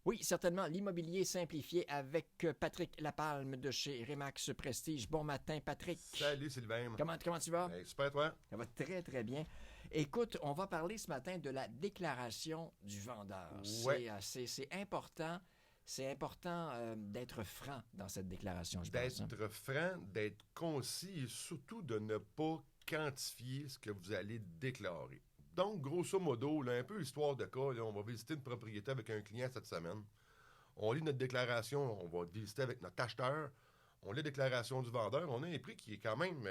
Oui, certainement. L'immobilier simplifié avec Patrick Lapalme de chez Remax Prestige. Bon matin, Patrick. Salut Sylvain. Comment tu vas? Ben, super, toi? Ça va très, très bien. Écoute, on va parler ce matin de la déclaration du vendeur. Ouais. C'est important. C'est important d'être franc dans cette déclaration, je pense. D'être franc, d'être concis et surtout de ne pas quantifier ce que vous allez déclarer. Donc, grosso modo, là, un peu histoire de cas, là, on va visiter une propriété avec un client cette semaine. On lit notre déclaration, on va visiter avec notre acheteur. On lit la déclaration du vendeur. On a un prix qui est quand même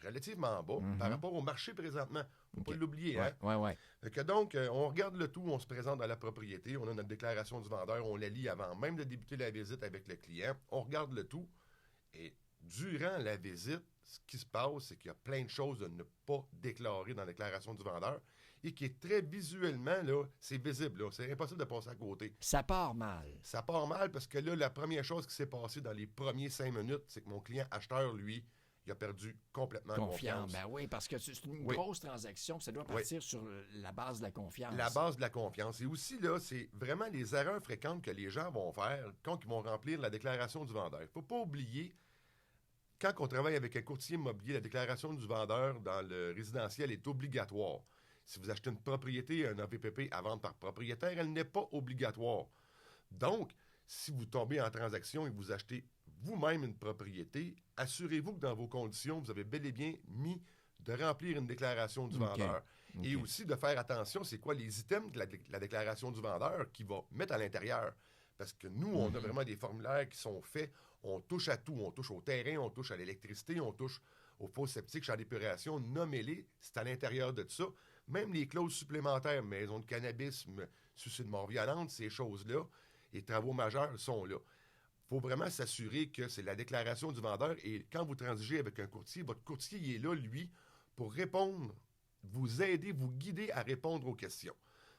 relativement bas par rapport au marché présentement. Faut pas l'oublier, hein? Ouais. Fait que donc, on regarde le tout, on se présente dans la propriété, on a notre déclaration du vendeur, on la lit avant même de débuter la visite avec le client. On regarde le tout. Et durant la visite, ce qui se passe, c'est qu'il y a plein de choses à ne pas déclarer dans la déclaration du vendeur et qui est très visuellement, là, c'est visible, là, c'est impossible de passer à côté. Ça part mal. Ça part mal parce que là, la première chose qui s'est passée dans les premiers 5 minutes, c'est que mon client acheteur, lui, il a perdu complètement confiance. Ben oui, parce que c'est une Oui. grosse transaction, ça doit partir sur la base de la confiance. La base de la confiance. Et aussi, là, c'est vraiment les erreurs fréquentes que les gens vont faire quand ils vont remplir la déclaration du vendeur. Il ne faut pas oublier, quand on travaille avec un courtier immobilier, la déclaration du vendeur dans le résidentiel est obligatoire. Si vous achetez une propriété, un AVPP à vendre par propriétaire, elle n'est pas obligatoire. Donc, si vous tombez en transaction et vous achetez vous-même une propriété, assurez-vous que dans vos conditions, vous avez bel et bien mis de remplir une déclaration du vendeur. Et aussi de faire attention, c'est quoi les items de la déclaration du vendeur qu'il va mettre à l'intérieur. Parce que nous, on a vraiment des formulaires qui sont faits, on touche à tout, on touche au terrain, on touche à l'électricité, on touche aux fosses septiques, champs d'épuration, nommez-les, c'est à l'intérieur de ça. Même les clauses supplémentaires, maison de cannabis, suicide de mort violente, ces choses-là, et travaux majeurs sont là. Il faut vraiment s'assurer que c'est la déclaration du vendeur et quand vous transigez avec un courtier, votre courtier il est là, lui, pour répondre, vous aider, vous guider à répondre aux questions.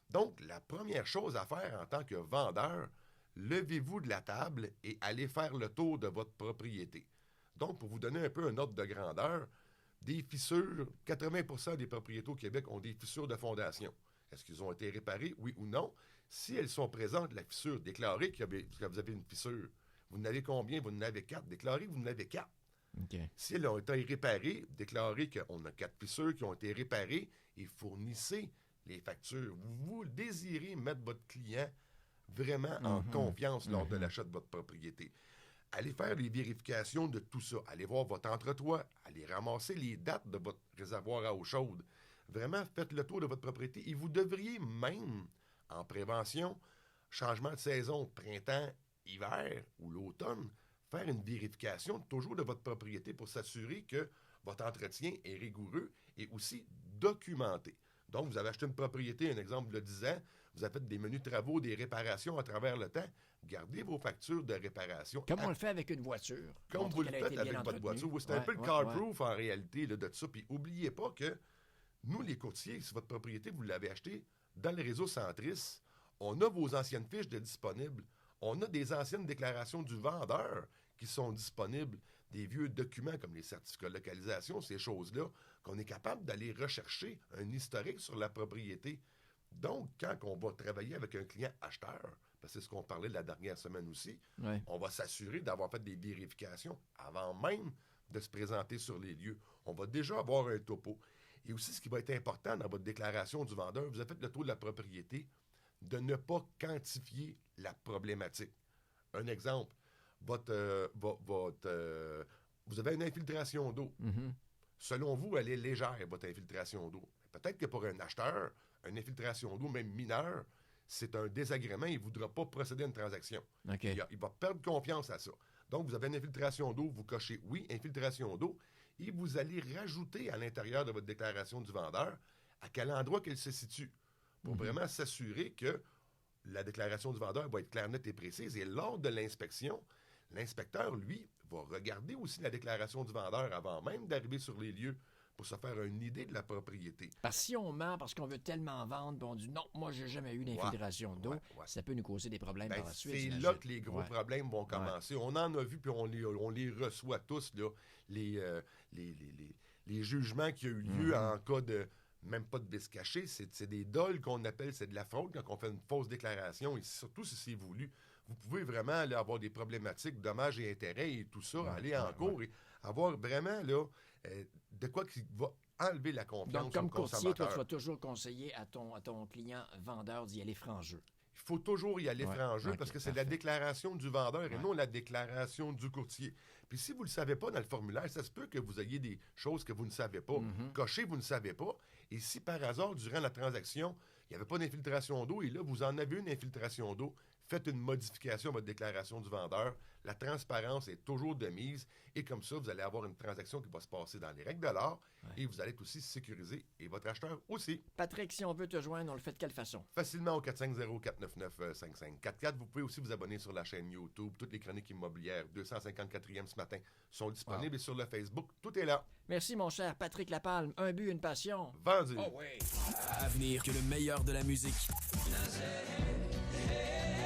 Donc, la première chose à faire en tant que vendeur, levez-vous de la table et allez faire le tour de votre propriété. Donc, pour vous donner un peu un ordre de grandeur, des fissures, 80% des propriétés au Québec ont des fissures de fondation. Est-ce qu'ils ont été réparés, oui ou non? Si elles sont présentes, la fissure, déclarez que vous avez une fissure. Vous en avez combien? Vous en avez 4. Déclarez que vous en avez 4. Si elles ont été réparées, déclarez qu'on a 4 fissures qui ont été réparées et fournissez les factures. Vous désirez mettre votre client vraiment en confiance lors de l'achat de votre propriété. Allez faire les vérifications de tout ça. Allez voir votre entretoit. Allez ramasser les dates de votre réservoir à eau chaude. Vraiment, faites le tour de votre propriété. Et vous devriez même, en prévention, changement de saison, printemps, hiver ou l'automne, faire une vérification toujours de votre propriété pour s'assurer que votre entretien est rigoureux et aussi documenté. Donc, vous avez acheté une propriété, un exemple de 10 ans, vous avez fait des menus travaux, des réparations à travers le temps. Gardez vos factures de réparation. Comme on le fait avec une voiture. Comme vous le faites avec votre voiture. C'est un peu le car-proof en réalité là, de ça. Puis n'oubliez pas que nous, les courtiers, si votre propriété, vous l'avez acheté dans le réseau Centris, on a vos anciennes fiches de disponibles. On a des anciennes déclarations du vendeur qui sont disponibles, des vieux documents comme les certificats de localisation, ces choses-là, qu'on est capable d'aller rechercher un historique sur la propriété. Donc, quand on va travailler avec un client acheteur, parce que c'est ce qu'on parlait la dernière semaine aussi, on va s'assurer d'avoir fait des vérifications avant même de se présenter sur les lieux. On va déjà avoir un topo. Et aussi, ce qui va être important dans votre déclaration du vendeur, vous avez fait le tour de la propriété, de ne pas quantifier la problématique. Un exemple, vous avez une infiltration d'eau. Selon vous, elle est légère, votre infiltration d'eau. Peut-être que pour un acheteur, une infiltration d'eau, même mineure, c'est un désagrément, il ne voudra pas procéder à une transaction. Il va perdre confiance à ça. Donc, vous avez une infiltration d'eau, vous cochez « oui, infiltration d'eau », et vous allez rajouter à l'intérieur de votre déclaration du vendeur à quel endroit qu'elle se situe, pour vraiment s'assurer que la déclaration du vendeur va être claire, nette et précise. Et lors de l'inspection, l'inspecteur, lui, va regarder aussi la déclaration du vendeur avant même d'arriver sur les lieux pour se faire une idée de la propriété. Parce que si on ment parce qu'on veut tellement vendre, puis on dit non, moi, j'ai jamais eu d'infiltration d'eau, ça peut nous causer des problèmes par la suite. C'est là que les gros problèmes vont commencer. On en a vu, puis on les reçoit tous, là, les jugements qui ont eu lieu en cas de même pas de vice caché, c'est des dols qu'on appelle, c'est de la fraude quand on fait une fausse déclaration, et surtout si c'est voulu. Vous pouvez vraiment là, avoir des problématiques, dommages et intérêts et tout ça, aller en cours et avoir vraiment là, de quoi qui va enlever la confiance Donc, comme au consommateur. courtier, toi, tu vas toujours conseiller à ton client vendeur d'y aller franc jeu. Il faut toujours y aller franc jeu parce que c'est la déclaration du vendeur et non la déclaration du courtier. Puis si vous ne le savez pas dans le formulaire, ça se peut que vous ayez des choses que vous ne savez pas. Cochez, vous ne savez pas. Et si par hasard, durant la transaction, il n'y avait pas d'infiltration d'eau et là, vous en avez une infiltration d'eau, faites une modification à votre déclaration du vendeur. La transparence est toujours de mise et comme ça, vous allez avoir une transaction qui va se passer dans les règles de l'art et vous allez être aussi sécurisé et votre acheteur aussi. Patrick, si on veut te joindre, on le fait de quelle façon? Facilement au 450-499-5544. Vous pouvez aussi vous abonner sur la chaîne YouTube. Toutes les chroniques immobilières, 254e ce matin, sont disponibles et sur le Facebook, tout est là. Merci, mon cher Patrick Lapalme. Un but, une passion. Vendu. Oh oui. À venir, que le meilleur de la musique.